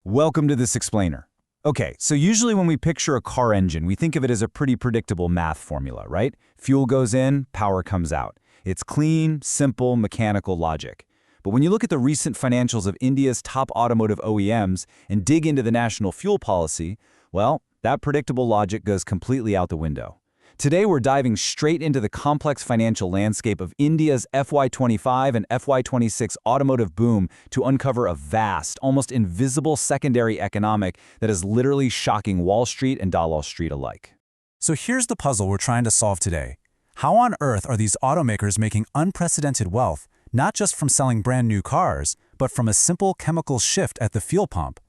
Welcome to this explainer. Okay, so usually when we picture a car engine, we think of it as a pretty predictable math formula, right? Fuel goes in, power comes out. It's clean, simple, mechanical logic. But when you look at the recent financials of India's top automotive OEMs and dig into the national fuel policy, well, that predictable logic goes completely out the window. Today we're diving straight into the complex financial landscape of India's FY25 and FY26 automotive boom to uncover a vast, almost invisible secondary economic that is literally shocking Wall Street and Dalal Street alike. So here's the puzzle we're trying to solve today. How on earth are these automakers making unprecedented wealth, not just from selling brand new cars, but from a simple chemical shift at the fuel pump?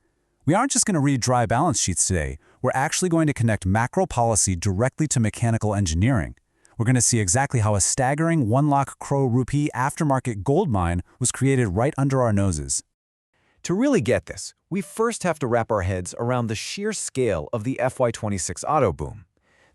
We aren't just going to read dry balance sheets today. We're actually going to connect macro policy directly to mechanical engineering. We're going to see exactly how a staggering 1 lakh crore rupee aftermarket gold mine was created right under our noses. To really get this, we first have to wrap our heads around the sheer scale of the FY26 auto boom.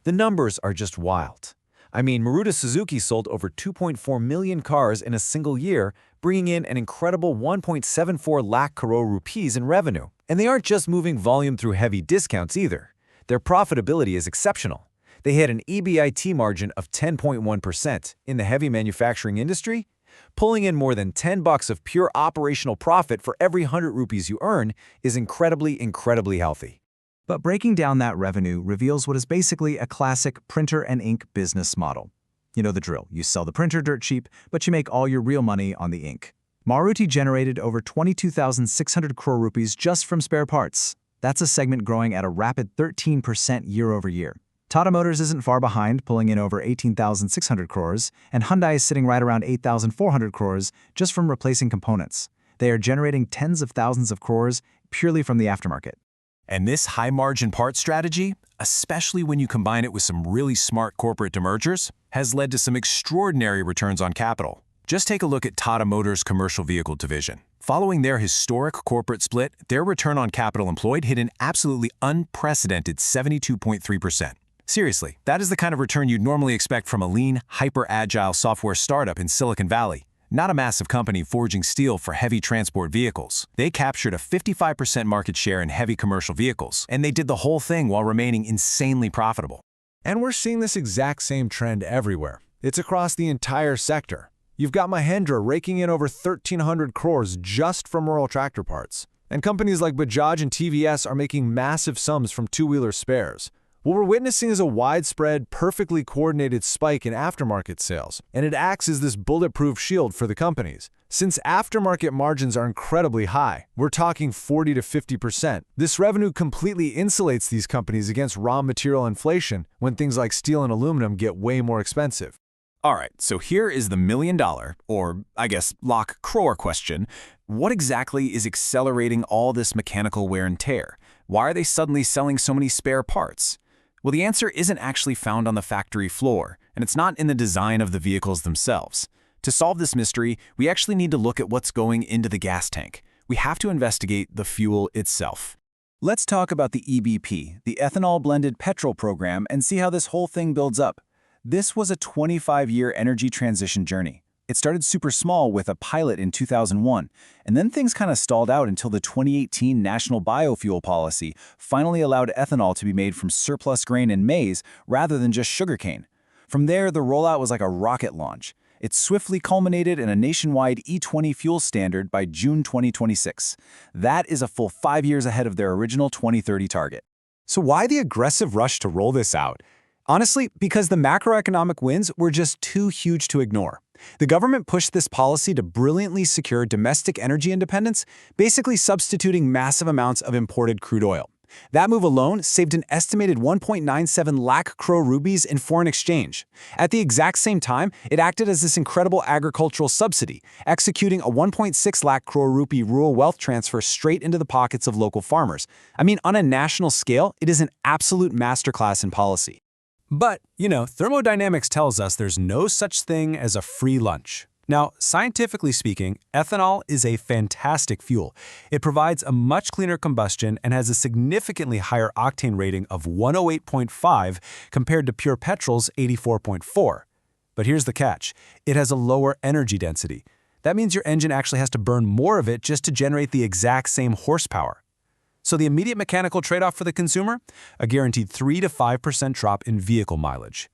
The numbers are just wild. I mean, Maruti Suzuki sold over 2.4 million cars in a single year, bringing in an incredible 1.74 lakh crore rupees in revenue. And they aren't just moving volume through heavy discounts either. Their profitability is exceptional. They hit an EBIT margin of 10.1% in the heavy manufacturing industry. Pulling in more than $10 of pure operational profit for every 100 rupees you earn is incredibly healthy. But breaking down that revenue reveals what is basically a classic printer and ink business model. You know the drill. You sell the printer dirt cheap, but you make all your real money on the ink. Maruti generated over 22,600 crore rupees just from spare parts. That's a segment growing at a rapid 13% year over year. Tata Motors isn't far behind, pulling in over 18,600 crores, and Hyundai is sitting right around 8,400 crores just from replacing components. They are generating tens of thousands of crores purely from the aftermarket. And this high-margin part strategy, especially when you combine it with some really smart corporate demergers, has led to some extraordinary returns on capital. Just take a look at Tata Motors' commercial vehicle division. Following their historic corporate split, their return on capital employed hit an absolutely unprecedented 72.3%. Seriously, that is the kind of return you'd normally expect from a lean, hyper-agile software startup in Silicon Valley. Not a massive company forging steel for heavy transport vehicles. They captured a 55% market share in heavy commercial vehicles, and they did the whole thing while remaining insanely profitable. And we're seeing this exact same trend everywhere. It's across the entire sector. You've got Mahindra raking in over 1,300 crores just from rural tractor parts. And companies like Bajaj and TVS are making massive sums from two-wheeler spares. What we're witnessing is a widespread, perfectly coordinated spike in aftermarket sales, and it acts as this bulletproof shield for the companies. Since aftermarket margins are incredibly high, we're talking 40 to 50%, this revenue completely insulates these companies against raw material inflation when things like steel and aluminum get way more expensive. All right, so here is the million-dollar, or I guess Lakh Crore question. What exactly is accelerating all this mechanical wear and tear? Why are they suddenly selling so many spare parts? Well, the answer isn't actually found on the factory floor, and it's not in the design of the vehicles themselves. To solve this mystery, we actually need to look at what's going into the gas tank. We have to investigate the fuel itself. Let's talk about the EBP, the ethanol-blended petrol program, and see how this whole thing builds up. This was a 25-year energy transition journey. It started super small with a pilot in 2001, and then things kind of stalled out until the 2018 National Biofuel Policy finally allowed ethanol to be made from surplus grain and maize rather than just sugarcane. From there, the rollout was like a rocket launch. It swiftly culminated in a nationwide E20 fuel standard by June 2026. That is a full 5 years ahead of their original 2030 target. So why the aggressive rush to roll this out? Honestly, because the macroeconomic wins were just too huge to ignore. The government pushed this policy to brilliantly secure domestic energy independence, basically substituting massive amounts of imported crude oil. That move alone saved an estimated 1.97 lakh crore rupees in foreign exchange. At the exact same time, it acted as this incredible agricultural subsidy, executing a 1.6 lakh crore rupee rural wealth transfer straight into the pockets of local farmers. I mean, on a national scale, it is an absolute masterclass in policy. But, thermodynamics tells us there's no such thing as a free lunch. Now, scientifically speaking, ethanol is a fantastic fuel. It provides a much cleaner combustion and has a significantly higher octane rating of 108.5 compared to pure petrol's 84.4. But here's the catch. It has a lower energy density. That means your engine actually has to burn more of it just to generate the exact same horsepower. So the immediate mechanical trade-off for the consumer? A guaranteed 3 to 5% drop in vehicle mileage.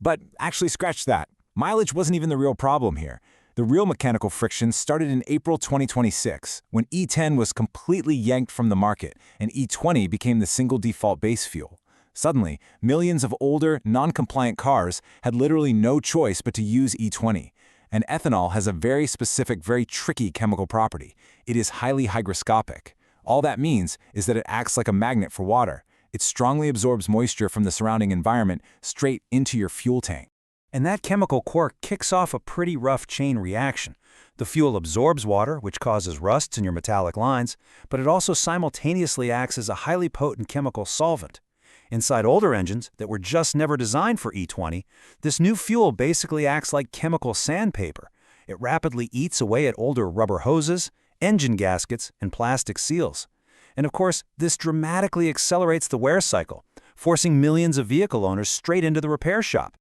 But actually, scratch that. Mileage wasn't even the real problem here. The real mechanical friction started in April 2026, when E10 was completely yanked from the market and E20 became the single default base fuel. Suddenly, millions of older, non-compliant cars had literally no choice but to use E20. And ethanol has a very specific, very tricky chemical property. It is highly hygroscopic. All that means is that it acts like a magnet for water. It strongly absorbs moisture from the surrounding environment straight into your fuel tank. And that chemical quirk kicks off a pretty rough chain reaction. The fuel absorbs water, which causes rusts in your metallic lines, but it also simultaneously acts as a highly potent chemical solvent. Inside older engines that were just never designed for E20, this new fuel basically acts like chemical sandpaper. It rapidly eats away at older rubber hoses, engine gaskets, and plastic seals. And of course, this dramatically accelerates the wear cycle, forcing millions of vehicle owners straight into the repair shop.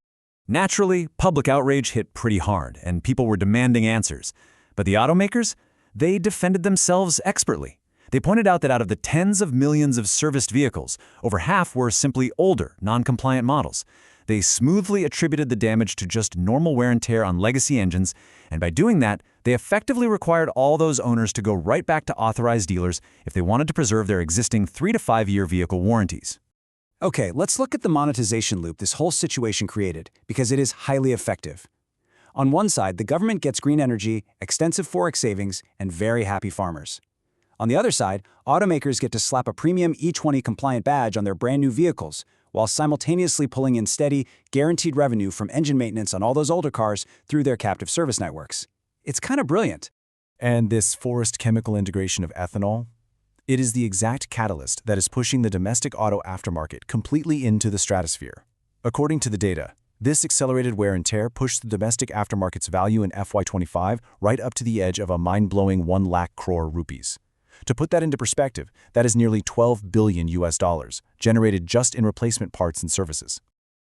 Naturally, public outrage hit pretty hard, and people were demanding answers. But the automakers? They defended themselves expertly. They pointed out that out of the tens of millions of serviced vehicles, over half were simply older, non-compliant models. They smoothly attributed the damage to just normal wear and tear on legacy engines, and by doing that, they effectively required all those owners to go right back to authorized dealers if they wanted to preserve their existing 3 to 5 year vehicle warranties. Okay, let's look at the monetization loop this whole situation created, because it is highly effective. On one side, the government gets green energy, extensive forex savings, and very happy farmers. On the other side, automakers get to slap a premium E20 compliant badge on their brand new vehicles, while simultaneously pulling in steady, guaranteed revenue from engine maintenance on all those older cars through their captive service networks. It's kind of brilliant. And this forced chemical integration of ethanol? It is the exact catalyst that is pushing the domestic auto aftermarket completely into the stratosphere. According to the data, this accelerated wear and tear pushed the domestic aftermarket's value in FY25 right up to the edge of a mind-blowing 1 lakh crore rupees. To put that into perspective, that is nearly 12 billion US dollars, generated just in replacement parts and services.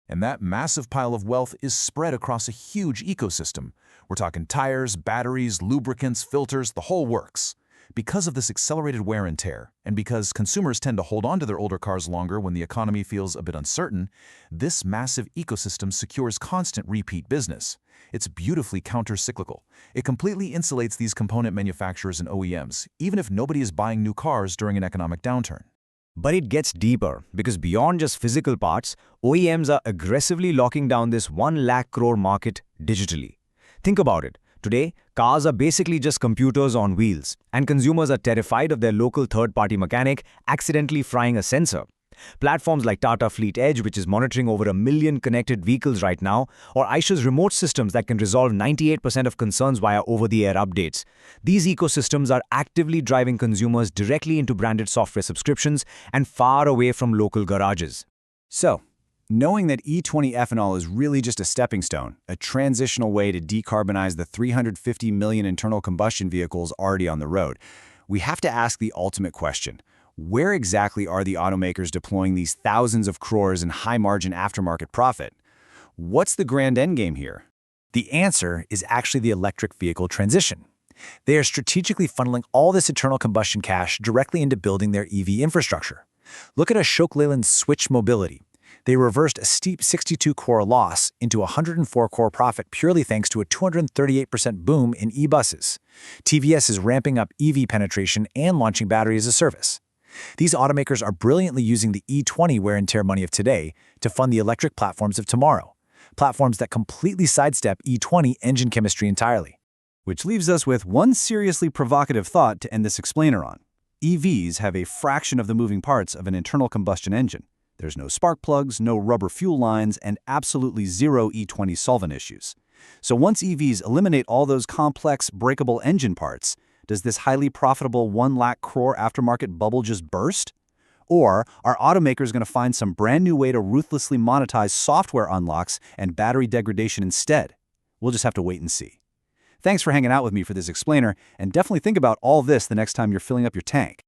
And that massive pile of wealth is spread across a huge ecosystem. We're talking tires, batteries, lubricants, filters, the whole works. Because of this accelerated wear and tear, and because consumers tend to hold on to their older cars longer when the economy feels a bit uncertain, this massive ecosystem secures constant repeat business. It's beautifully counter-cyclical. It completely insulates these component manufacturers and OEMs, even if nobody is buying new cars during an economic downturn. But it gets deeper, because beyond just physical parts, OEMs are aggressively locking down this 1 lakh crore market digitally. Think about it. Today, cars are basically just computers on wheels, and consumers are terrified of their local third-party mechanic accidentally frying a sensor. Platforms like Tata Fleet Edge, which is monitoring over 1 million connected vehicles right now, or Aisha's remote systems that can resolve 98% of concerns via over-the-air updates. These ecosystems are actively driving consumers directly into branded software subscriptions and far away from local garages. So, knowing that E20 ethanol is really just a stepping stone, a transitional way to decarbonize the 350 million internal combustion vehicles already on the road, we have to ask the ultimate question. Where exactly are the automakers deploying these thousands of crores in high-margin aftermarket profit? What's the grand endgame here? The answer is actually the electric vehicle transition. They are strategically funneling all this internal combustion cash directly into building their EV infrastructure. Look at Ashok Leyland's Switch Mobility. They reversed a steep 62 crore loss into a 104 crore profit purely thanks to a 238% boom in e-buses. TVS is ramping up EV penetration and launching battery as a service. These automakers are brilliantly using the E20 wear and tear money of today to fund the electric platforms of tomorrow, platforms that completely sidestep E20 engine chemistry entirely. Which leaves us with one seriously provocative thought to end this explainer on. EVs have a fraction of the moving parts of an internal combustion engine. There's no spark plugs, no rubber fuel lines, and absolutely zero E20 solvent issues. So once EVs eliminate all those complex, breakable engine parts, does this highly profitable 1 lakh crore aftermarket bubble just burst? Or are automakers going to find some brand new way to ruthlessly monetize software unlocks and battery degradation instead? We'll just have to wait and see. Thanks for hanging out with me for this explainer, and definitely think about all this the next time you're filling up your tank.